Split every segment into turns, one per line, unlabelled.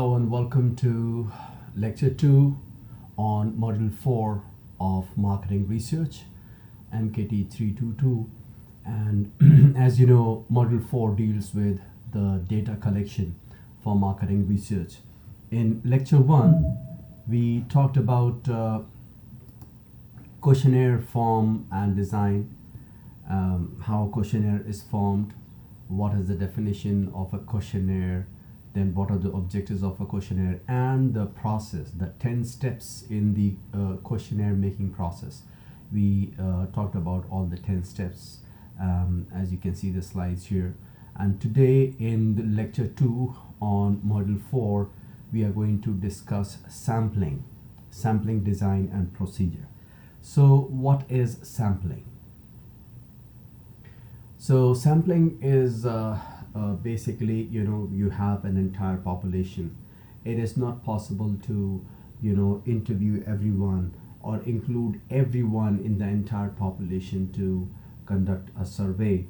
Hello and welcome to Lecture 2 on Module 4 of Marketing Research, MKT 322. And as you know, Module 4 deals with the data collection for marketing research. In Lecture 1, we talked about questionnaire form and design, how a questionnaire is formed, what is the definition of a questionnaire, then what are the objectives of a questionnaire, and the process, the 10 steps in the questionnaire making process. We talked about all the 10 steps, as you can see the slides here. And today in the lecture 2 on module 4, we are going to discuss sampling design and procedure. So what is sampling? So sampling is basically, you have an entire population. It is not possible to, interview everyone or include everyone in the entire population to conduct a survey.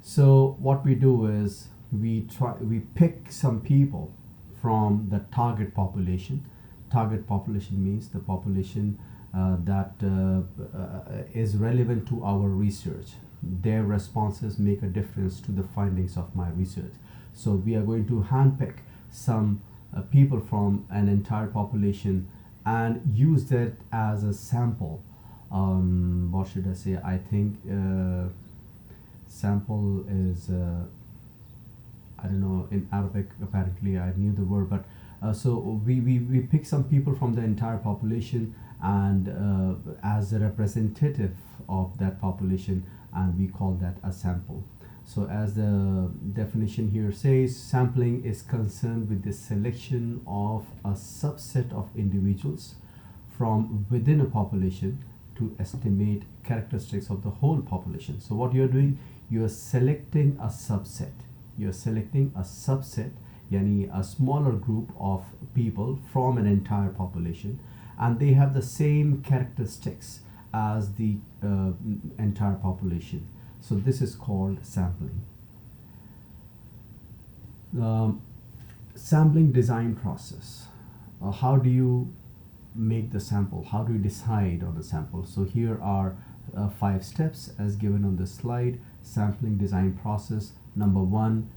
So what we do is we pick some people from the target population. Target population means the population that is relevant to our research. Their responses make a difference to the findings of my research. So we are going to handpick some people from an entire population and use that as a sample. What should I say? I think sample is I don't know, in Arabic apparently I knew the word, but so we pick some people from the entire population and as a representative of that population, and we call that a sample. So as the definition here says, sampling is concerned with the selection of a subset of individuals from within a population to estimate characteristics of the whole population. So what you're doing, you're selecting a subset. Yani a smaller group of people from an entire population, and they have the same characteristics as the entire population. So this is called sampling. Sampling design process. How do you make the sample? How do you decide on the sample? So here are 5 steps as given on the slide. Sampling design process. Number 1,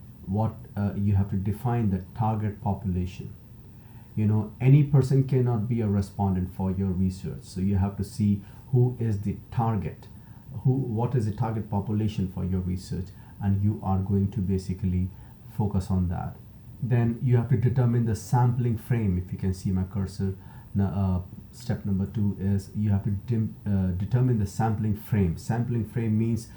you have to define the target population. Any person cannot be a respondent for your research, so you have to see who is the target, what is the target population for your research, and you are going to basically focus on that. Then you have to determine the sampling frame. If you can see my cursor, step number 2 is you have to determine the sampling frame. Sampling frame means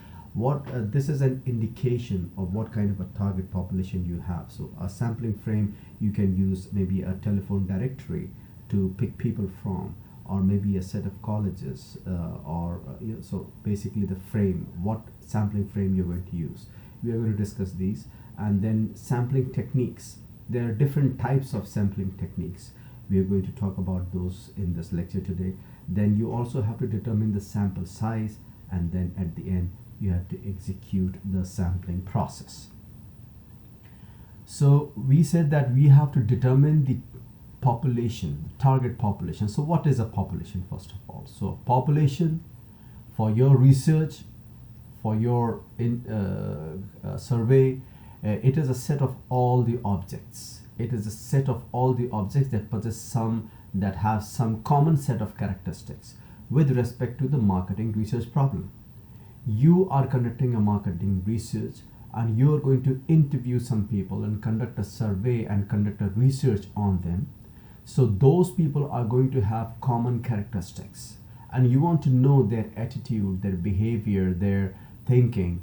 this is an indication of what kind of a target population you have. So a sampling frame, you can use maybe a telephone directory to pick people from, or maybe a set of colleges, so basically the frame, what sampling frame you're going to use. We are going to discuss these. And then sampling techniques. There are different types of sampling techniques. We are going to talk about those in this lecture today. Then you also have to determine the sample size, and then at the end you have to execute the sampling process. So we said that we have to determine the population, target population. So what is a population, first of all? So population for your research, for your survey, it is a set of all the objects. It is a set of all the objects that have some common set of characteristics with respect to the marketing research problem. You are conducting a marketing research and you are going to interview some people and conduct a survey and conduct a research on them. So those people are going to have common characteristics, and you want to know their attitude, their behavior, their thinking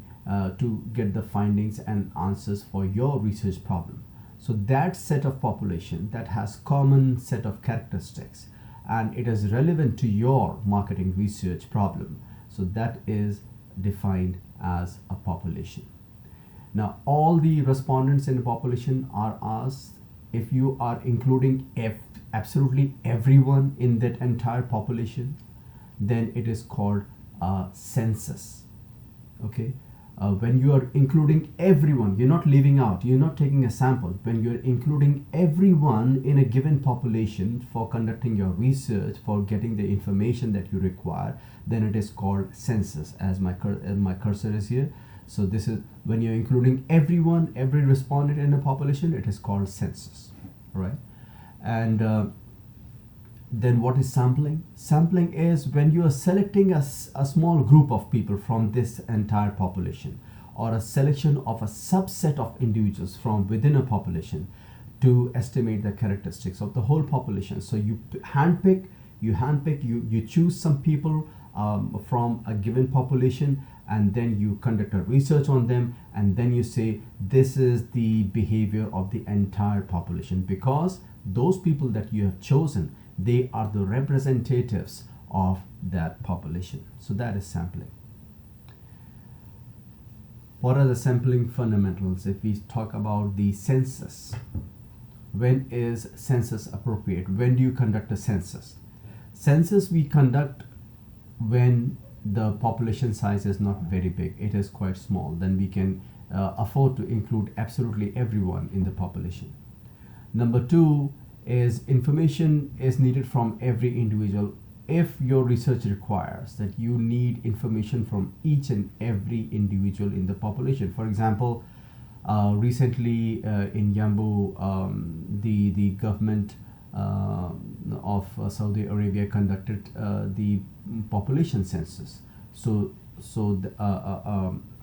to get the findings and answers for your research problem. So that set of population that has common set of characteristics and it is relevant to your marketing research problem, so that is defined as a population. Now all the respondents in the population are asked. If you are including absolutely everyone in that entire population, then it is called a census. Okay, When you are including everyone, you're not leaving out, you're not taking a sample. When you're including everyone in a given population for conducting your research, for getting the information that you require, then it is called census, as my cursor is here. So this is when you're including everyone, every respondent in a population, it is called census, right? And then what is sampling? Sampling is when you are selecting a small group of people from this entire population, or a selection of a subset of individuals from within a population to estimate the characteristics of the whole population. So you you choose some people from a given population, and then you conduct a research on them, and then you say this is the behavior of the entire population, because those people that you have chosen, they are the representatives of that population. So that is sampling. What are the sampling fundamentals? If we talk about the census, when is census appropriate? When do you conduct a census? Census we conduct when the population size is not very big, it is quite small. Then we can afford to include absolutely everyone in the population. Number two is information is needed from every individual. If your research requires that you need information from each and every individual in the population. For example, recently in Yambu, the government of Saudi Arabia conducted the population census.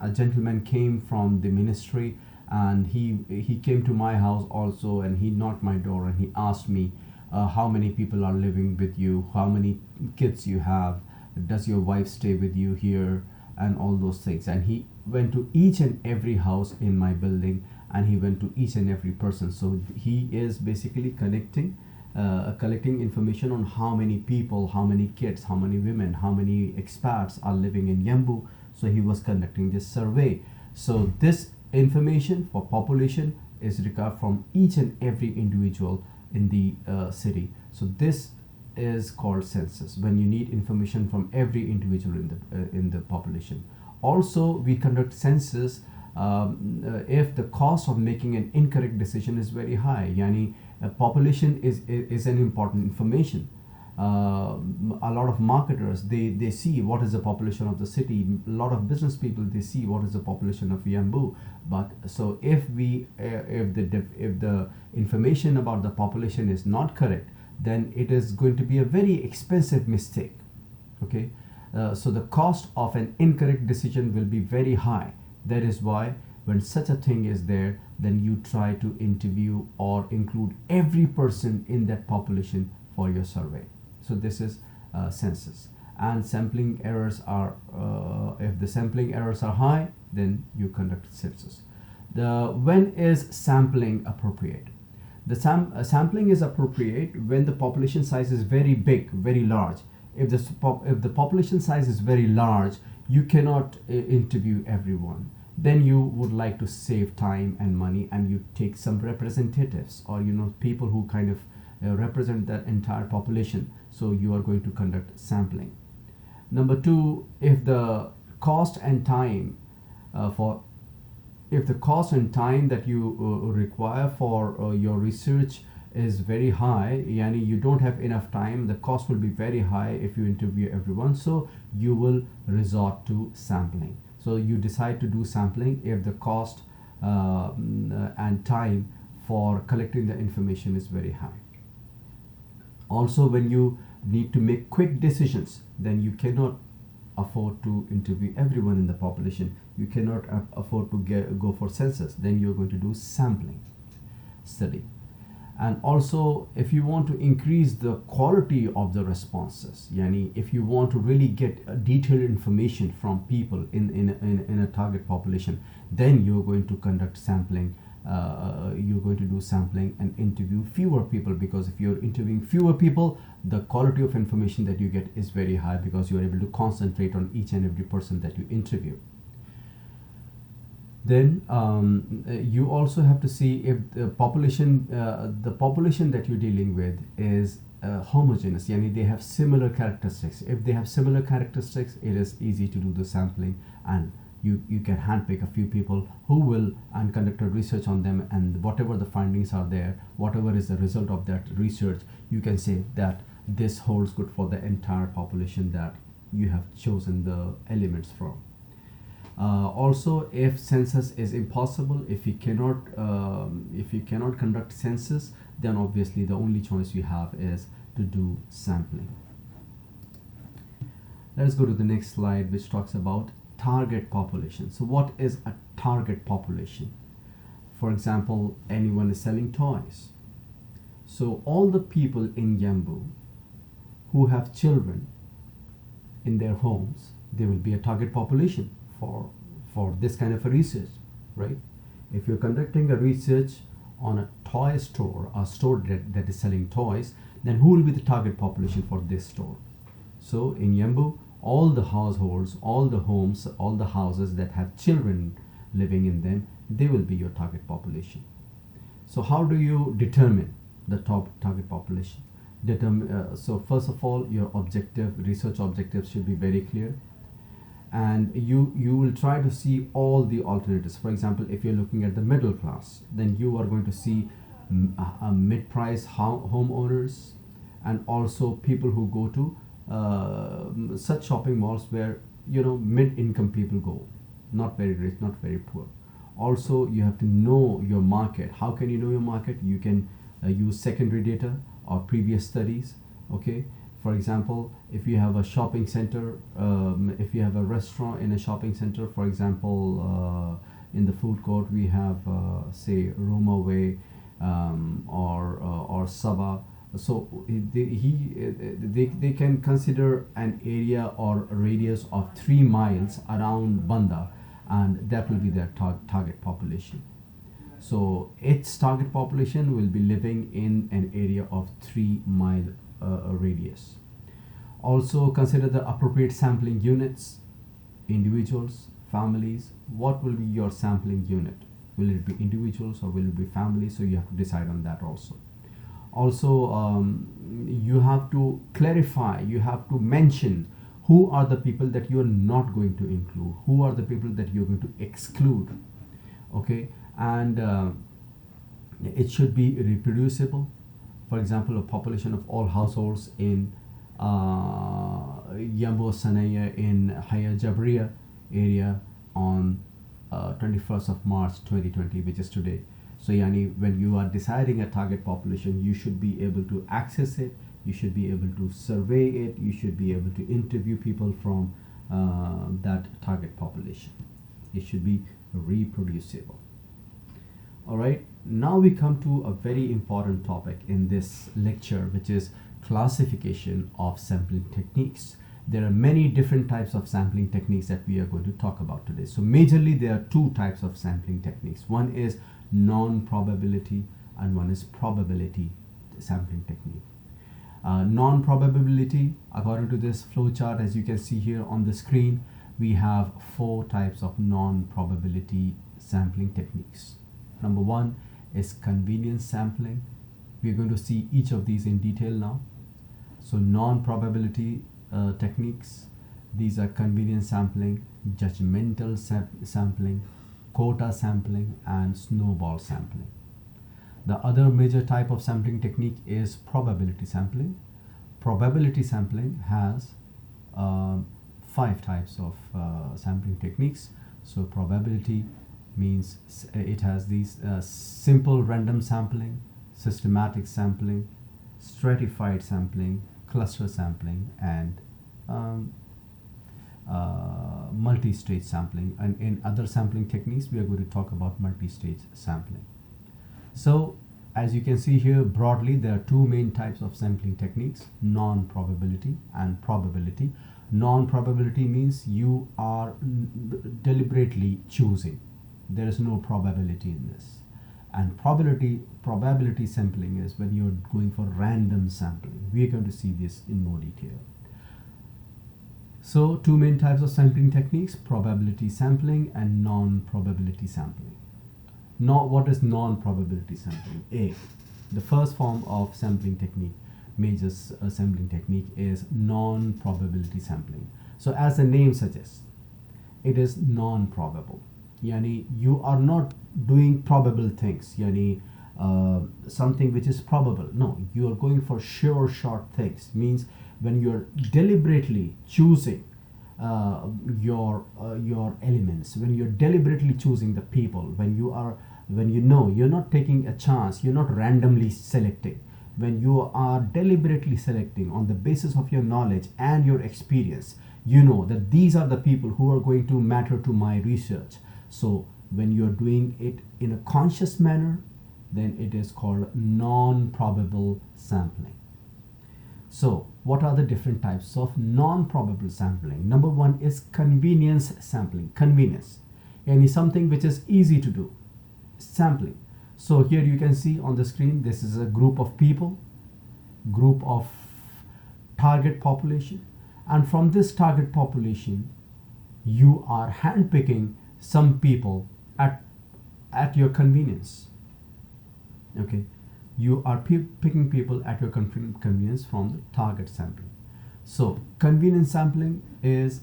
A gentleman came from the ministry, and he came to my house also, and he knocked my door and he asked me how many people are living with you, how many kids you have, does your wife stay with you here, and all those things. And he went to each and every house in my building, and he went to each and every person. So he is basically collecting information on how many people, how many kids, how many women, how many expats are living in Yambu. So he was conducting this survey. So this information for population is required from each and every individual in the city. So this is called census, when you need information from every individual in the population. Also, we conduct census if the cost of making an incorrect decision is very high. Yani population is an important information. A lot of marketers, they see what is the population of the city. A lot of business people, they see what is the population of Yambu. But so if the information about the population is not correct, then it is going to be a very expensive mistake. Okay, so the cost of an incorrect decision will be very high. That is why when such a thing is there, then you try to interview or include every person in that population for your survey. So this is census. And sampling errors are, if the sampling errors are high, then you conduct census. When is sampling appropriate? The sampling is appropriate when the population size is very big, very large. If the population size is very large, you cannot interview everyone. Then you would like to save time and money, and you take some representatives, or people who kind of represent that entire population. So you are going to conduct sampling. Number two, if the cost and time that you require for your research is very high, yani you don't have enough time, the cost will be very high if you interview everyone, so you will resort to sampling. So you decide to do sampling if the cost and time for collecting the information is very high. Also, when you need to make quick decisions, then you cannot afford to interview everyone in the population. You cannot afford to go for census. Then you're going to do sampling study. And also, if you want to increase the quality of the responses, yani if you want to really get detailed information from people in a target population, then you're going to conduct sampling. You're going to do sampling and interview fewer people, because if you're interviewing fewer people, the quality of information that you get is very high, because you're able to concentrate on each and every person that you interview. Then you also have to see if the population that you're dealing with is homogeneous, yani they have similar characteristics. If they have similar characteristics, it is easy to do the sampling and you can handpick a few people who will and conduct a research on them, and whatever the findings are there, whatever is the result of that research, you can say that this holds good for the entire population that you have chosen the elements from. Also, if census is impossible, if you cannot conduct census, then obviously the only choice you have is to do sampling. Let's go to the next slide, which talks about target population. So what is a target population? For example, anyone is selling toys. So all the people in Yambu who have children in their homes, they will be a target population for this kind of a research, right? If you're conducting a research on a toy store, a store that is selling toys, then who will be the target population for this store? So in Yambu, all the households, all the homes, all the houses that have children living in them, they will be your target population. So how do you determine the target population? So first of all, your research objectives should be very clear, and you will try to see all the alternatives. For example, if you're looking at the middle class, then you are going to see mid-price homeowners, and also people who go to such shopping malls where mid-income people go, not very rich, not very poor. Also, you have to know your market. How can you know your market? You can use secondary data or previous studies. Okay, for example, if you have a shopping center, if you have a restaurant in a shopping center, for example, in the food court we have say Roma Way or Saba. So they can consider an area or a radius of 3 miles around Banda, and that will be their target population. So its target population will be living in an area of 3 mile radius. Also consider the appropriate sampling units, individuals, families. What will be your sampling unit? Will it be individuals or will it be families? So you have to decide on that also. Also, you have to clarify, you have to mention who are the people that you're not going to include, who are the people that you're going to exclude. Okay, and it should be reproducible. For example, a population of all households in Yambo Sanaya in Haya Jabriya area on 21st of March 2020, which is today. So yani, when you are deciding a target population, you should be able to access it, you should be able to survey it, you should be able to interview people from that target population. It should be reproducible. Alright, now we come to a very important topic in this lecture, which is classification of sampling techniques. There are many different types of sampling techniques that we are going to talk about today. So majorly there are 2 types of sampling techniques. One is non-probability and one is probability sampling technique. Non-probability, according to this flowchart, as you can see here on the screen, we have 4 types of non-probability sampling techniques. Number 1 is convenience sampling. We're going to see each of these in detail now. So non-probability techniques, these are convenience sampling, judgmental sampling, quota sampling, and snowball sampling. The other major type of sampling technique is probability sampling. Probability sampling has 5 types of sampling techniques. So probability means it has these simple random sampling, systematic sampling, stratified sampling, cluster sampling, and multi-stage sampling. And in other sampling techniques, we are going to talk about multi-stage sampling. So as you can see here, broadly there are 2 main types of sampling techniques: non-probability and probability. Non-probability means you are deliberately choosing. There is no probability in this. And probability sampling is when you're going for random sampling. We are going to see this in more detail. So 2 main types of sampling techniques: probability sampling and non-probability sampling. Now, what is non-probability sampling? The first form of sampling technique, major sampling technique, is non-probability sampling. So as the name suggests, it is non-probable. Yani you are not doing probable things. Yani something which is probable. No, you are going for sure short things. Means when you're deliberately choosing your elements, when you're deliberately choosing the people, when you know you're not taking a chance, you're not randomly selecting, when you are deliberately selecting on the basis of your knowledge and your experience, you know that these are the people who are going to matter to my research. So when you're doing it in a conscious manner, then it is called non-probable sampling. So what are the different types of non-probable sampling? Number one is convenience sampling. Convenience, and is something which is easy to do. Sampling. So here you can see on the screen, this is a group of people, group of target population, and from this target population, you are handpicking some people at your convenience. Okay, you are picking people at your convenience from the target sampling. So convenience sampling is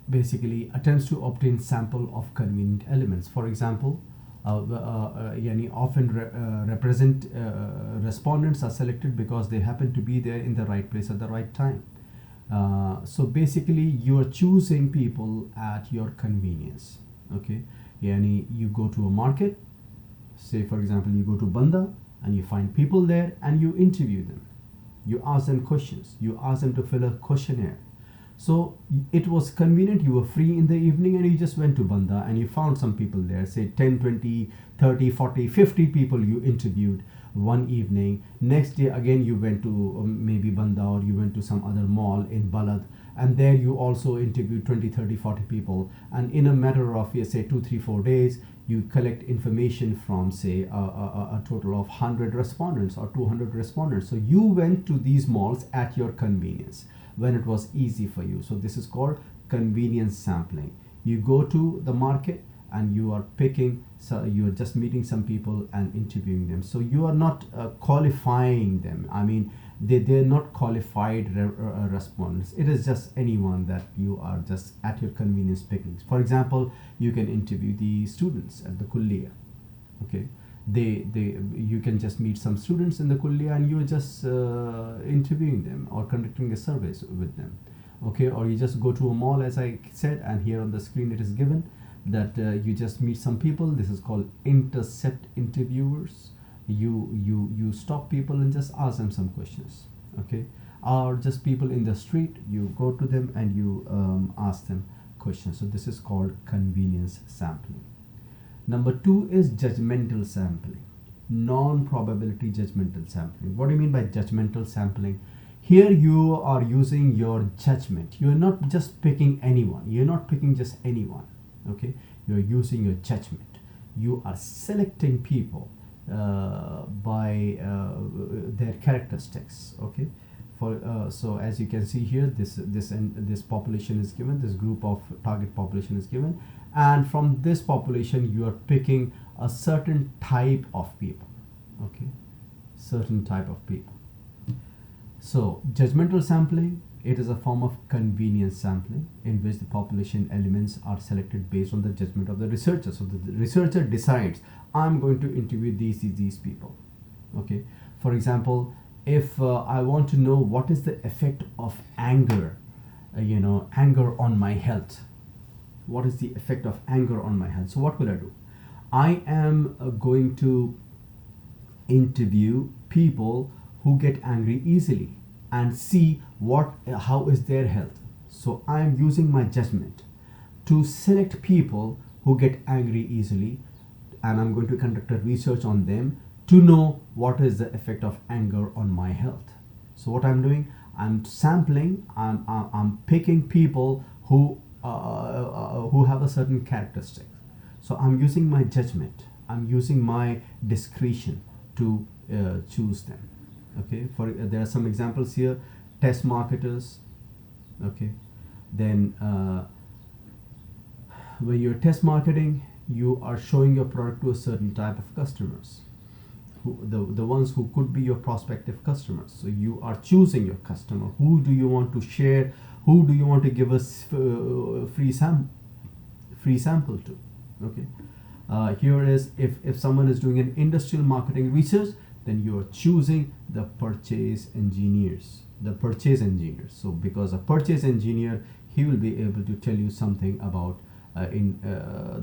basically attempts to obtain sample of convenient elements. For example, yani often represent respondents are selected because they happen to be there in the right place at the right time. So basically you are choosing people at your convenience. Okay, yani you go to a market, say for example you go to Banda and you find people there and you interview them, you ask them questions, you ask them to fill a questionnaire. So it was convenient, you were free in the evening and you just went to Banda and you found some people there, say 10, 20, 30, 40, 50 people you interviewed one evening. Next day again you went to maybe Banda, or you went to some other mall in Balad, and there you also interviewed 20, 30, 40 people, and in a matter of say 2, 3, 4 days you collect information from say a total of 100 respondents or 200 respondents. So you went to these malls at your convenience when it was easy for you. So this is called convenience sampling. You go to the market and you are picking, so you're just meeting some people and interviewing them. So you are not qualifying them. I mean, they're not qualified respondents. It is just anyone that you are just at your convenience picking. For example, you can interview the students at the kulliya. Okay, you can just meet some students in the kulliya and you're just interviewing them or conducting a survey with them. Okay, or you just go to a mall, as I said, and here on the screen it is given that you just meet some people. This is called intercept interviewers. You stop people and just ask them some questions. Okay, or just people in the street, you go to them and you ask them questions. So this is called convenience sampling. Number two is judgmental sampling, non-probability judgmental sampling. What do you mean by judgmental sampling? Here you are using your judgment. You're not just picking anyone. You're not picking just anyone. Okay, you're using your judgment. You are selecting people by their characteristics. Okay, so as you can see here, this population is given. This group of target population is given, and from this population you are picking a certain type of people. Okay, certain type of people. So judgmental sampling, it is a form of convenience sampling in which the population elements are selected based on the judgment of the researcher. So the researcher decides, I'm going to interview these people. Okay, for example, if I want to know what is the effect of anger, anger on my health. What is the effect of anger on my health? So what will I do? I am going to interview people who get angry easily and see how is their health. So I am using my judgment to select people who get angry easily, and I'm going to conduct a research on them to know what is the effect of anger on my health. So what I'm doing, I'm sampling, I'm picking people who have a certain characteristic. So I'm using my judgment, I'm using my discretion to choose them. Okay, there are some examples here. Test marketers. Okay, then when you're test marketing, you are showing your product to a certain type of customers, the ones who could be your prospective customers. So you are choosing your customer. Who do you want to share? Who do you want to give us free sample to? Okay. Here is, if someone is doing an industrial marketing research, then you are choosing the purchase engineers. So because a purchase engineer, he will be able to tell you something about in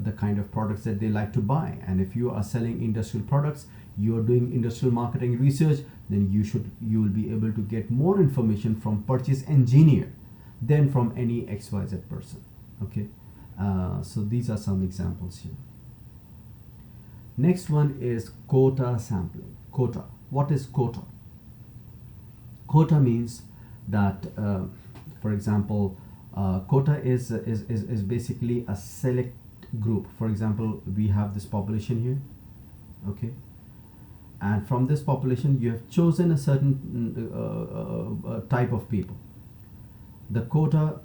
the kind of products that they like to buy. And if you are selling industrial products, you are doing industrial marketing research, then you will be able to get more information from purchase engineer than from any XYZ person. Okay. So these are some examples here. Next one is quota sampling. Quota. What is quota? Quota means that, for example, quota is basically a select group. For example, we have this population here, okay, and from this population you have chosen a certain type of people. The quota,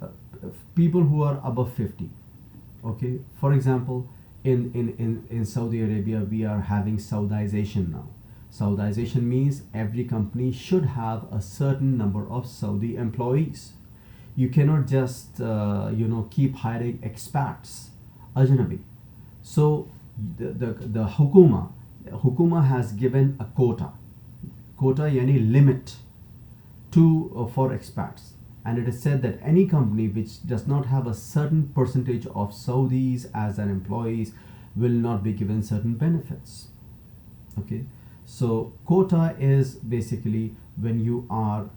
people who are above 50. Okay, for example, in Saudi Arabia, we are having Saudization now. Saudization means every company should have a certain number of Saudi employees. You cannot just keep hiring expats, ajnabi. So the hukuma has given a quota yani limit to for expats, and it is said that any company which does not have a certain percentage of Saudis as their employees will not be given certain benefits. Okay, so quota is basically when you are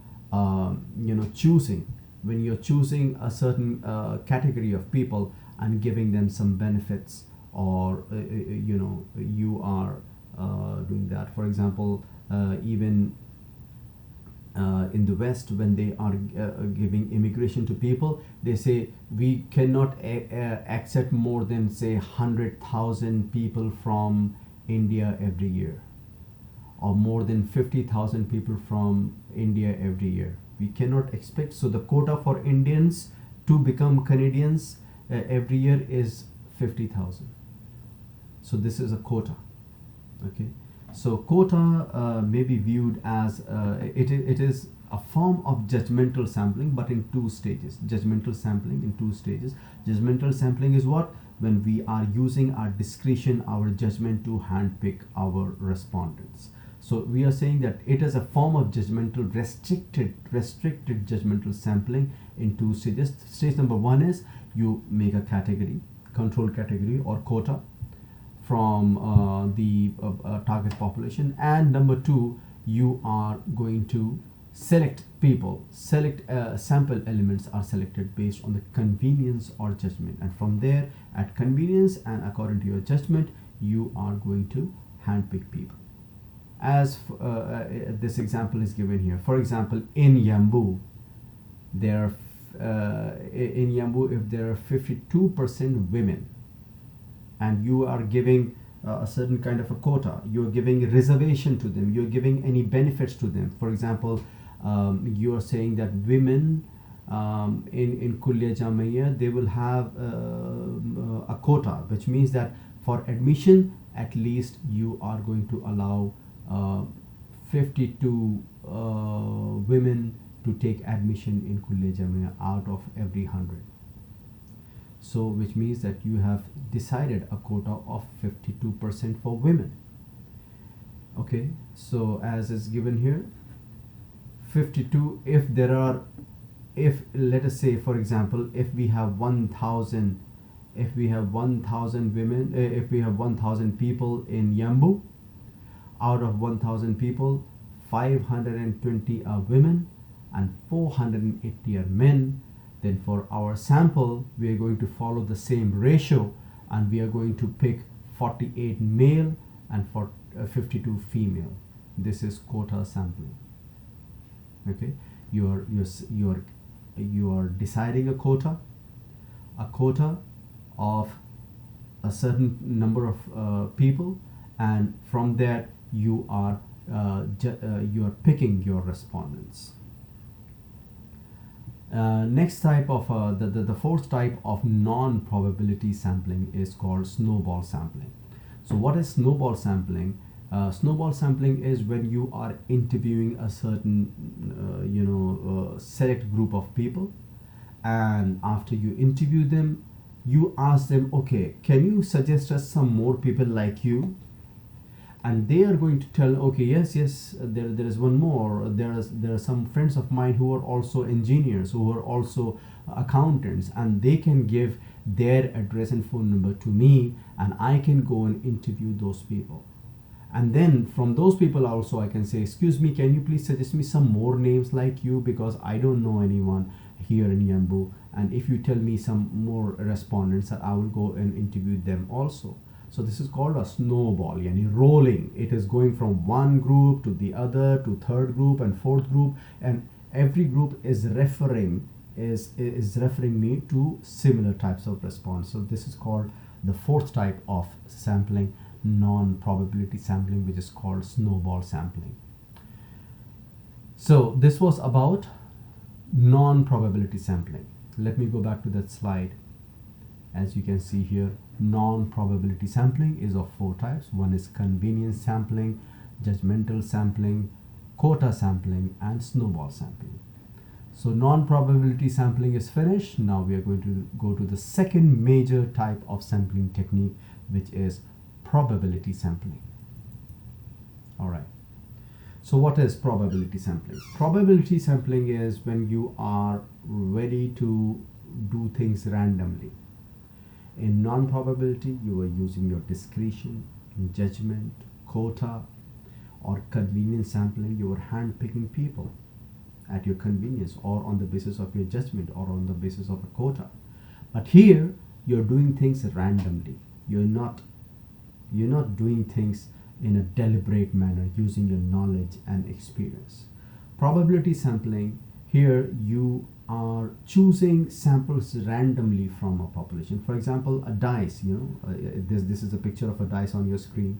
when you're choosing a certain category of people and giving them some benefits, or you are doing that. For example, even in the West, when they are giving immigration to people, they say we cannot accept more than, say, 100,000 people from India every year, or more than 50,000 people from India every year. We cannot expect. So the quota for Indians to become Canadians every year is 50,000. So this is a quota. Okay. So quota may be viewed as it is a form of judgmental sampling, but in two stages. Judgmental sampling in two stages. Judgmental sampling is what? When we are using our discretion, our judgment to handpick our respondents. So we are saying that it is a form of judgmental, restricted judgmental sampling in two stages. Stage number one is you make a category, control category or quota from the target population, and number two, you are going to select people. Sample elements are selected based on the convenience or judgment, and from there, at convenience and according to your judgment, you are going to handpick people. As this example is given here. For example, in Yambu, if there are 52% women, and you are giving a certain kind of a quota, you're giving a reservation to them, you're giving any benefits to them. For example, you are saying that women in Kulliya Jamia, they will have a quota, which means that for admission, at least you are going to allow 52 women to take admission in Kulliya Jamia out of every 100. So which means that you have decided a quota of 52% for women. Okay, so as is given here, 52, if let us say, for example, if we have 1,000 women, if we have 1,000 people in Yambu, out of 1,000 people, 520 are women and 480 are men, then for our sample, we are going to follow the same ratio, and we are going to pick 48 male and 52 female. This is quota sampling. Okay, you are deciding a quota of a certain number of people, and from that you are picking your respondents. Next type of the fourth type of non-probability sampling is called snowball sampling. So what is snowball sampling? Snowball sampling is when you are interviewing a certain select group of people, and after you interview them, you ask them, okay, can you suggest us some more people like you? And they are going to tell, okay, yes, there is one more, there are some friends of mine who are also engineers, who are also accountants, and they can give their address and phone number to me, and I can go and interview those people. And then from those people also I can say, excuse me, can you please suggest me some more names like you, because I don't know anyone here in Yambu, and if you tell me some more respondents, I will go and interview them also. So this is called a snowball, yani rolling. It is going from one group to the other, to third group and fourth group, and every group is referring me to similar types of response. So this is called the fourth type of sampling, non-probability sampling, which is called snowball sampling. So this was about non-probability sampling. Let me go back to that slide. As you can see here, non-probability sampling is of four types. One is convenience sampling, judgmental sampling, quota sampling, and snowball sampling. So non-probability sampling is finished. Now we are going to go to the second major type of sampling technique, which is probability sampling. All right. So what is probability sampling? Probability sampling is when you are ready to do things randomly. In non-probability, you are using your discretion, judgment, quota, or convenience sampling. You are hand-picking people at your convenience, or on the basis of your judgment, or on the basis of a quota. But here, you're doing things randomly. You're not doing things in a deliberate manner using your knowledge and experience. Probability sampling, here you are choosing samples randomly from a population. For example, a dice, this is a picture of a dice on your screen.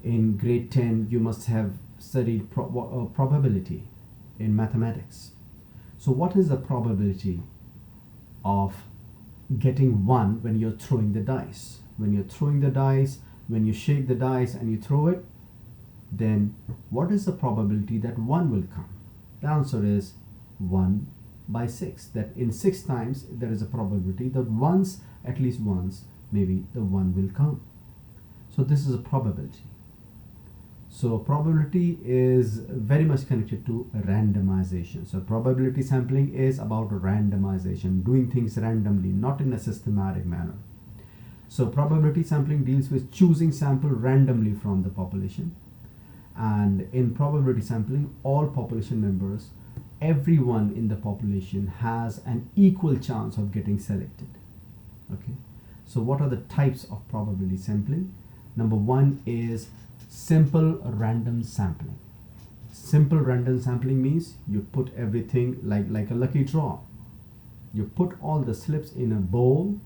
In grade 10, you must have studied probability in mathematics. So what is the probability of getting 1 when you're throwing the dice? When you're throwing the dice, when you shake the dice and you throw it, then what is the probability that 1 will come? The answer is 1 by 6. That in 6 times there is a probability that once, at least once, maybe the 1 will come. So this is a probability. So probability is very much connected to randomization. So probability sampling is about randomization, doing things randomly, not in a systematic manner. So probability sampling deals with choosing sample randomly from the population. And in probability sampling, all population members, everyone in the population has an equal chance of getting selected. Okay. So what are the types of probability sampling? Number one is simple random sampling. Simple random sampling means you put everything like a lucky draw. You put all the slips in a bowl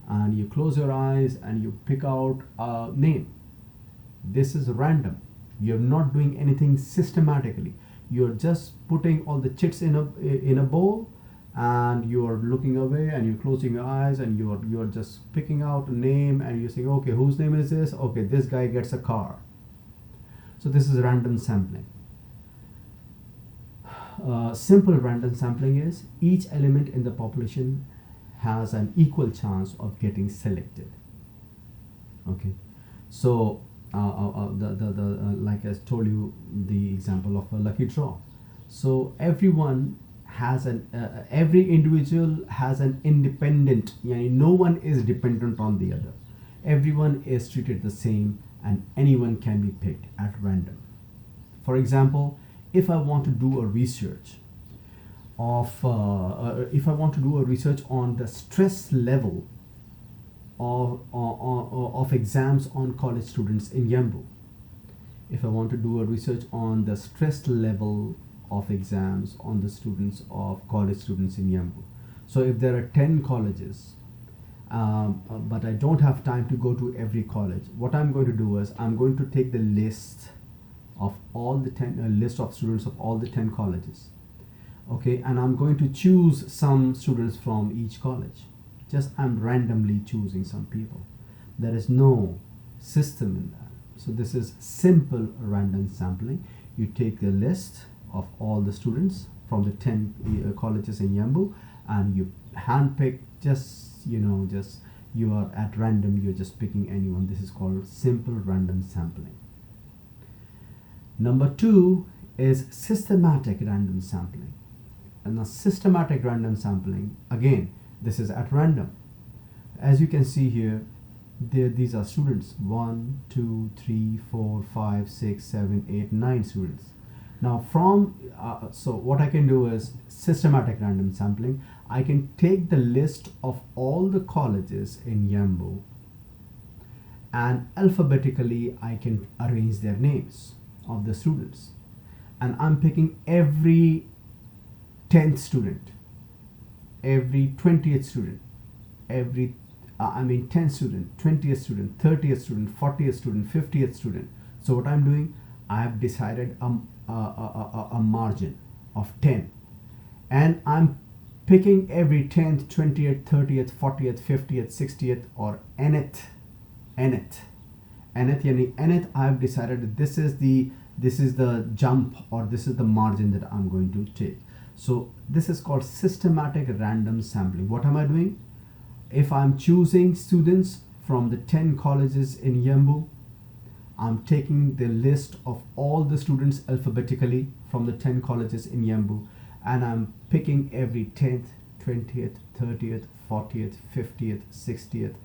and you close your eyes and you pick out a name. This is random. You're not doing anything systematically. You're just putting all the chits in a bowl, and you're looking away and you're closing your eyes and you're just picking out a name and you're saying, okay, whose name is this? Okay, this guy gets a car. So this is random sampling. Simple random sampling is each element in the population has an equal chance of getting selected. Okay, so like I told you, the example of a lucky draw. So everyone has every individual has an independent, no one is dependent on the other. Everyone is treated the same and anyone can be picked at random. For example, if I want to do a research on the stress level of exams on college students in Yambu. If I want to do a research on the stress level of exams on the students of college students in Yambu. So if there are 10 colleges, but I don't have time to go to every college, what I'm going to do is I'm going to take the list of all the 10 list of students of all the 10 colleges. Okay, and I'm going to choose some students from each college. Just I'm randomly choosing some people. There is no system in that. So this is simple random sampling. You take the list of all the students from the 10 colleges in Yambu and you handpick, just just you are at random, you're just picking anyone. This is called simple random sampling. Number two is systematic random sampling. And a systematic random sampling, again, this is at random. As you can see here, these are students: 1 2 3 4 5 6 7 8 9 students. Now from so what I can do is systematic random sampling. I can take the list of all the colleges in Yambu, and alphabetically I can arrange their names of the students, and I'm picking every 10th student, every 20th student, every 10th student, 20th student, 30th student, 40th student, 50th student. So what I'm doing, I have decided a margin of 10, and I'm picking every 10th, 20th, 30th, 40th, 50th, 60th, or nth. Yani I have decided that this is the jump, or this is the margin that I'm going to take. So this is called systematic random sampling. What am I doing? If I'm choosing students from the 10 colleges in Yambu, I'm taking the list of all the students alphabetically from the 10 colleges in Yambu, and I'm picking every 10th, 20th, 30th, 40th, 50th, 60th,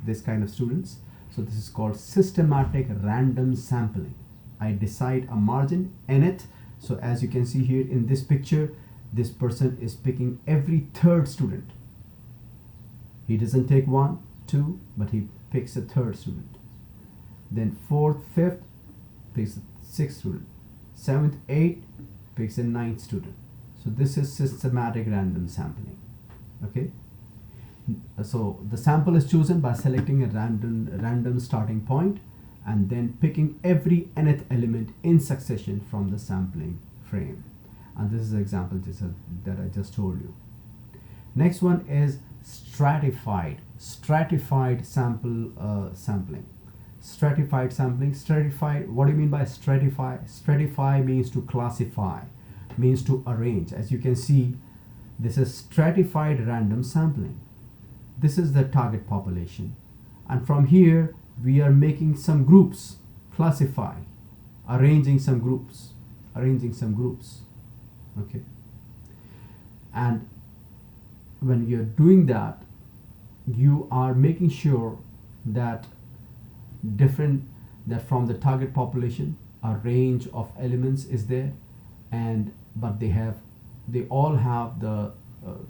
this kind of students. So this is called systematic random sampling. I decide a margin, nth. So as you can see here in this picture, this person is picking every third student. He doesn't take 1, 2, but he picks a third student. Then 4th, 5th, picks a 6th student. 7th, 8th, picks a 9th student. So this is systematic random sampling. Okay. So the sample is chosen by selecting a random starting point and then picking every nth element in succession from the sampling frame. And this is the example that I just told you. Next one is stratified sample sampling. Stratified sampling. Stratified, what do you mean by stratify? Stratify means to classify, means to arrange. As you can see, this is stratified random sampling. This is the target population, and from here we are making some groups, classify, arranging some groups. Okay. And when you're doing that, you are making sure that from the target population a range of elements is there, but they all have the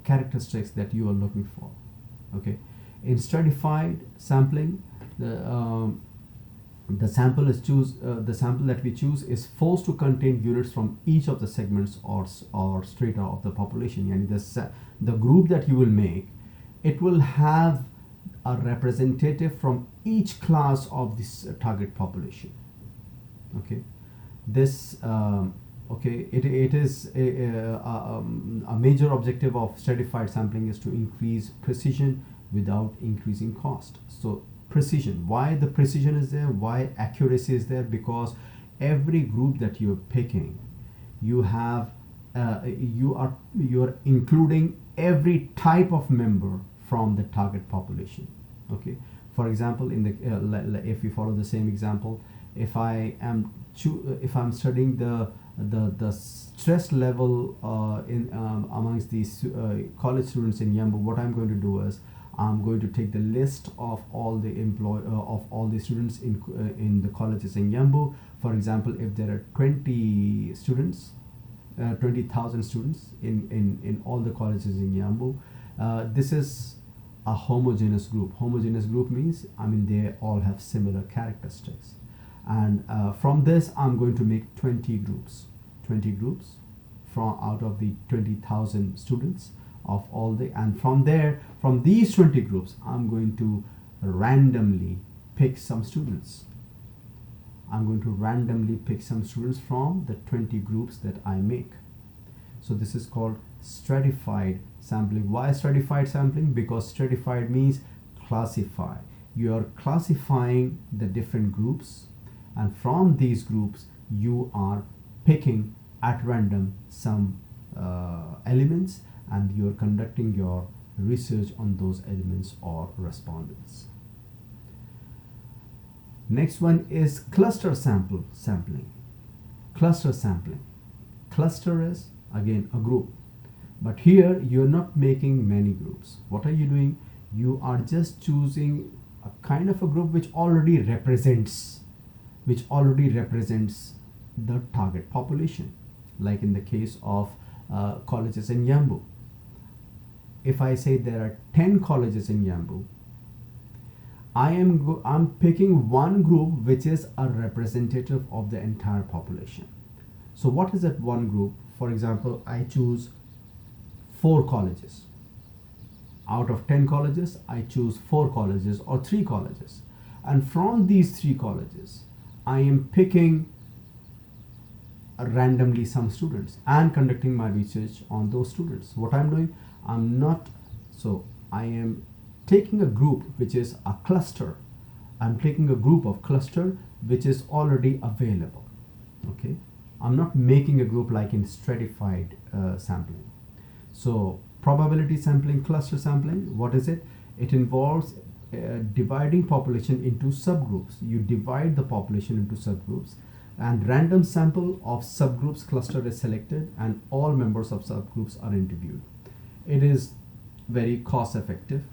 characteristics that you are looking for. Okay. In stratified sampling, the sample that we choose is forced to contain units from each of the segments or strata of the population. Yani the group that you will make, it will have a representative from each class of this target population. Okay. This it is a major objective of stratified sampling is to increase precision without increasing cost. So precision, why the precision is there, why accuracy is there? Because every group that you're picking, you have you're including every type of member from the target population. Okay. For example, in the if we follow the same example, if I'm studying the stress level amongst these college students in Yambu, what I'm going to do is I'm going to take the list of all the students in the colleges in Yambu. For example, if there are 20 students, 20,000 students in all the colleges in Yambu, this is a homogeneous group. Homogeneous group means they all have similar characteristics, and from this I'm going to make 20 groups from out of the 20,000 students of all the, and from these 20 groups I'm going to randomly pick some students. from the 20 groups that I make. So this is called stratified sampling. Why stratified sampling? Because stratified means classify. You are classifying the different groups, and from these groups you are picking at random some elements, and you're conducting your research on those elements or respondents. Next one is cluster sampling. Cluster sampling. Cluster is again a group, but here you're not making many groups. What are you doing? You are just choosing a kind of a group which already represents the target population, like in the case of colleges in Yambu. If I say there are 10 colleges in Yambu, I'm picking one group which is a representative of the entire population. So what is that one group? For example, I choose 4 colleges. Out of 10 colleges, I choose 4 colleges or 3 colleges. And from these 3 colleges, I am picking randomly some students and conducting my research on those students. What I'm doing, I am taking a group which is a cluster. I'm taking a group of cluster which is already available. Okay, I'm not making a group like in stratified sampling. So probability sampling, cluster sampling, what is it? It involves dividing population into subgroups. You divide the population into subgroups, and random sample of subgroups cluster is selected, and all members of subgroups are interviewed. It is very cost effective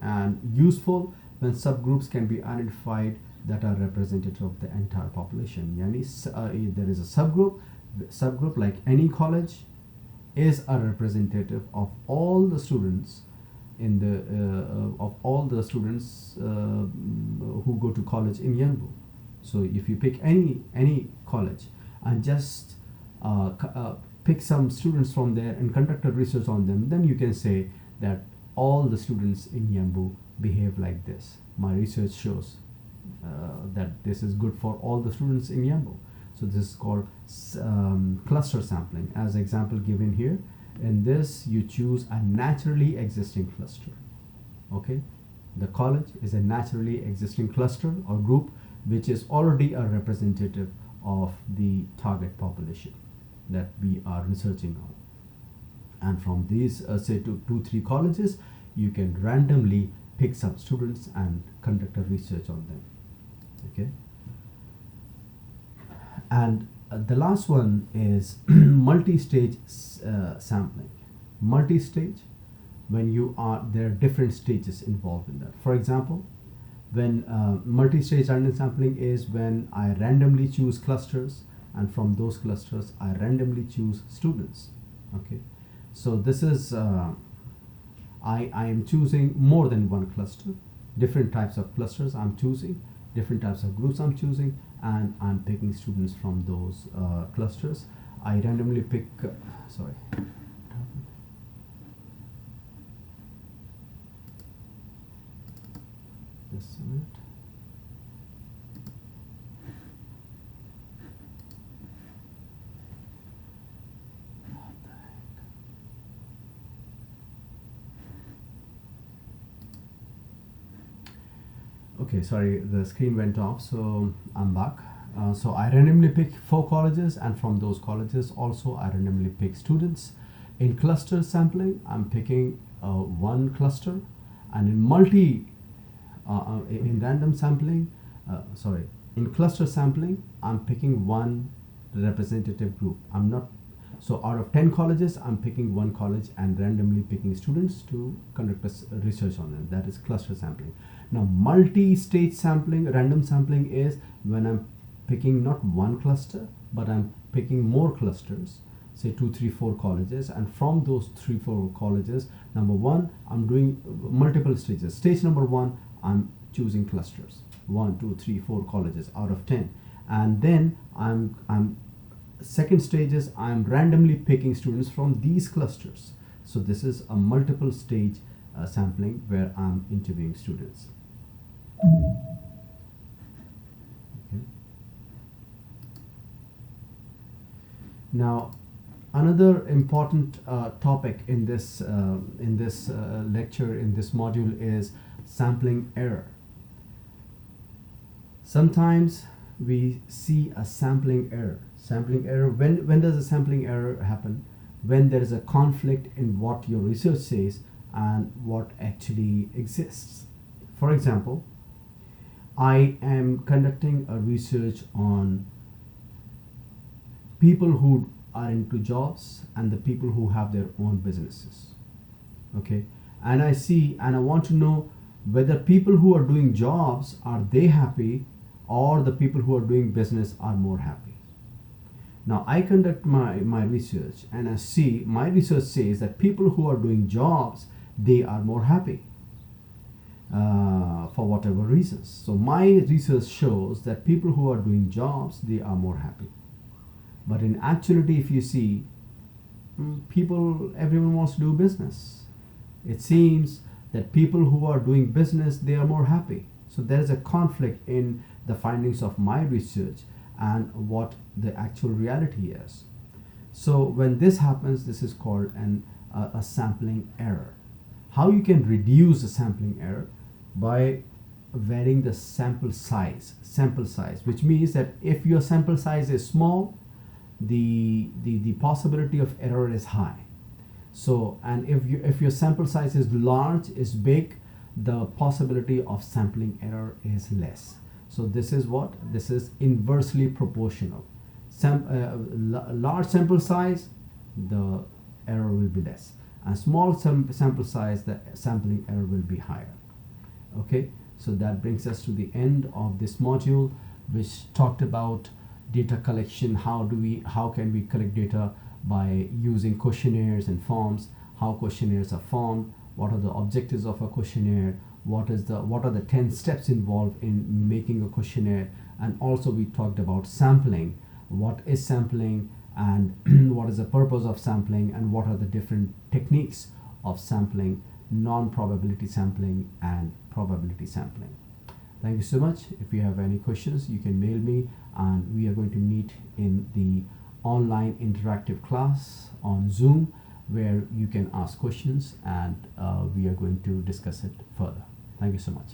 and useful when subgroups can be identified that are representative of the entire population. Yani, there is a subgroup like any college is a representative of all the students in the who go to college in Yambu. So if you pick any college and just pick some students from there and conduct a research on them, then you can say that all the students in Yambu behave like this. My research shows that this is good for all the students in Yambu. So this is called cluster sampling, as example given here. In this, you choose a naturally existing cluster. Okay, the college is a naturally existing cluster or group which is already a representative of the target population that we are researching on. And from these, say 2-3 colleges, you can randomly pick some students and conduct a research on them. Okay. And the last one is multi-stage sampling. Multi-stage, when there are different stages involved in that. For example, when multi-stage random sampling is when I randomly choose clusters, and from those clusters I randomly choose students. Okay, so this is I am choosing more than one cluster, different types of clusters I'm choosing, different types of groups I'm choosing, and I'm picking students from those clusters. I randomly pick sorry just a minute. Okay, sorry, the screen went off, so I'm back. So I randomly pick 4 colleges, and from those colleges also I randomly pick students. In cluster sampling, I'm picking one cluster, and in random sampling, in cluster sampling, I'm picking one representative group. So out of 10 colleges, I'm picking one college and randomly picking students to conduct research on them. That is cluster sampling. Now, multi-stage sampling, random sampling, is when I'm picking not one cluster, but I'm picking more clusters, say 2, 3, 4 colleges, and from those 3, 4 colleges, number one, I'm doing multiple stages. Stage number 1, I'm choosing clusters, 1, 2, 3, 4 colleges out of 10, and then I'm second stage is I'm randomly picking students from these clusters. So this is a multiple stage sampling where I'm interviewing students. Okay. Now, another important topic in this lecture, in this module, is sampling error. Sometimes we see a sampling error. When does a sampling error happen? when there is a conflict in what your research says and what actually exists. For example, I am conducting a research on people who are into jobs and the people who have their own businesses. Okay, and I see and I want to know whether people who are doing jobs, are they happy, or the people who are doing business are more happy. Now I conduct my research and I see my research says that people who are doing jobs, they are more happy, for whatever reasons. So my research shows that people who are doing jobs, they are more happy. But in actuality, if you see, everyone wants to do business. It seems that people who are doing business, they are more happy. So there is a conflict in the findings of my research and what the actual reality is. So when this happens, this is called a sampling error. How you can reduce the sampling error? By varying the sample size, which means that if your sample size is small, the possibility of error is high. So, and if your sample size is large, is big, the possibility of sampling error is less. So this is what? This is inversely proportional. Large sample size, the error will be less. And small sample size, the sampling error will be higher. Okay, so that brings us to the end of this module, which talked about data collection. How can we collect data by using questionnaires and forms, how questionnaires are formed, what are the objectives of a questionnaire, what are the 10 steps involved in making a questionnaire. And also we talked about sampling, what is sampling, and what is the purpose of sampling, and what are the different techniques of sampling, non-probability sampling and probability sampling. Thank you so much. If you have any questions, you can mail me, and we are going to meet in the online interactive class on Zoom, where you can ask questions, and we are going to discuss it further. Thank you so much.